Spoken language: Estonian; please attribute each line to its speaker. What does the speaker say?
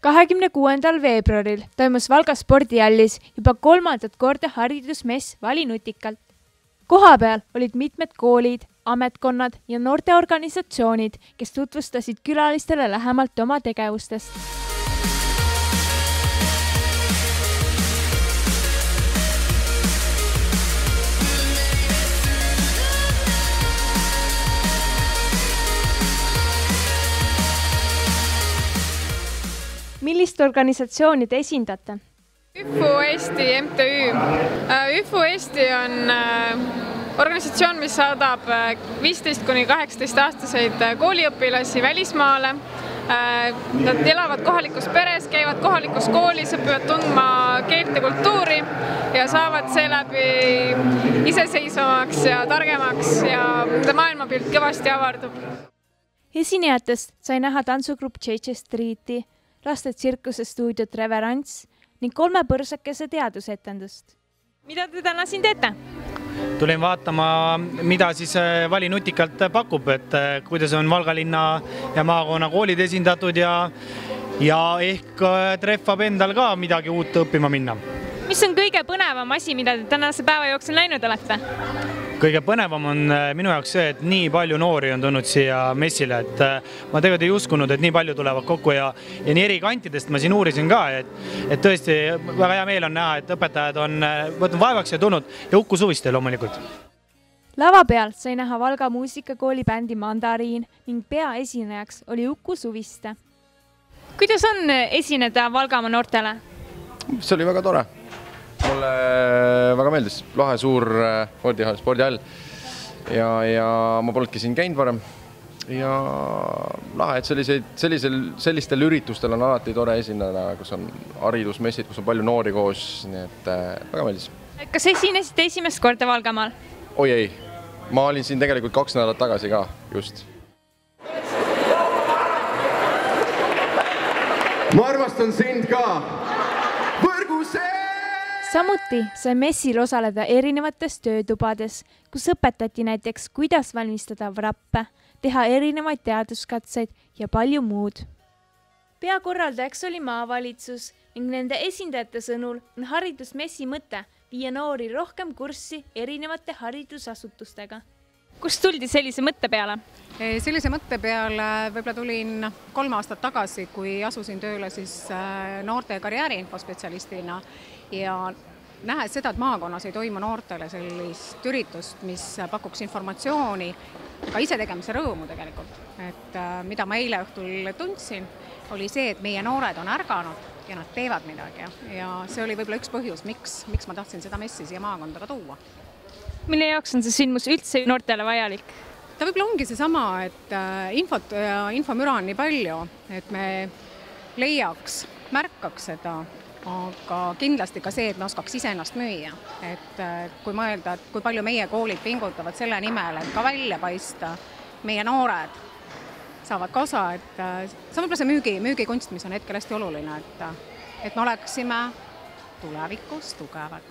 Speaker 1: 26. veebruaril toimus Valga spordihallis juba 3. korda haridusmess Vali nutikalt. Kohapeal olid mitmed koolid, ametkonnad ja noorteorganisatsioonid, kes tutvustasid külalistele lähemalt oma tegevustest. Millist organisatsiooni te esindate?
Speaker 2: ÜFU Eesti MTÜ. ÜFU Eesti on organisatsioon, mis saadab 15–18-aastaseid kooliõpilasi välismaale. Nad elavad kohalikus peres, käivad kohalikus koolis, õpivad tundma keelt ja kultuuri ja saavad seeläbi iseseisvamaks ja targemaks ja maailmapilt kõvasti avardub.
Speaker 1: Esinejatest sai näha tantsugrupp JJ Streeti, laste tsirkuse stuudiot Reverants ning 3 põrsakese teadusetendust. Mida te täna siin teete?
Speaker 3: Tulin vaatama, mida siis Vali nutikalt pakub, et kuidas on Valga linna ja maakonna koolid esindatud ja ehk treffab endal ka midagi uut õppima minna.
Speaker 1: Mis on kõige põnevam asi, mida te tänase päeva jooksul näinud olete?
Speaker 3: Kõige põnevam on minu jaoks see, et nii palju noori on tulnud siia messile, et ma tegelikult ei uskunud, et nii palju tulevad kokku ja nii eri kantidest ma siin uurisin ka, et tõesti väga hea meel on näha, et õpetajad on võtnud vaevaks ja tulnud ja Uku Suviste loomulikult.
Speaker 1: Lava peal sai näha Valga muusikakooli bändi Mandariin ning peaesinejaks oli Uku Suviste. Kuidas on esineda Valgamaa noortele?
Speaker 4: See oli väga tore. Mulle väga meeldis, lahe suur spordihall ja ma polnudki siin käinud varem ja lahe, et sellistel üritustel on alati tore esineda, kus on haridusmessid, kus on palju noori koos, nii et väga meeldis.
Speaker 1: Kas esinesite esimest korda Valgamaal?
Speaker 4: Oi ei, ma olin siin tegelikult 2 nädalat tagasi ka, just.
Speaker 5: Ma armastan sind ka!
Speaker 1: Samuti sai messil osaleda erinevates töötubades, kus õpetati näiteks, kuidas valmistada vrappe, teha erinevaid teaduskatseid ja palju muud. Peakorraldajaks oli maavalitsus ning nende esindajate sõnul on haridusmessi mõte viia noori rohkem kurssi erinevate haridusasutustega. Kust tuldi sellise mõtte peale?
Speaker 6: Sellise mõtte peale võib-olla tulin 3 aastat tagasi, kui asusin tööle siis noorte karjääriinfospetsialistina ja nähes seda, et maakonnas ei toimu noortele sellist üritust, mis pakuks informatsiooni, ka ise tegemise rõõmu tegelikult. Et mida ma eile õhtul tundsin, oli see, et meie noored on ärganud ja nad teevad midagi ja see oli võib-olla üks põhjus, miks ma tahtsin seda messi siia maakonda ka tuua.
Speaker 1: Mille jaoks on see sündmus üldse noortele vajalik?
Speaker 6: Ta võib-olla ongi see sama, et infomüra on nii palju, et me leiaks, märkaks seda, aga kindlasti ka see, et me oskaks iseennast müüa. Et kui mõelda, et kui palju meie koolid pingutavad selle nimel, et ka välja paista, meie noored saavad ka osa, et see on võib-olla see müügikunst, mis on hetkel hästi oluline, et me oleksime tulevikus tugevad.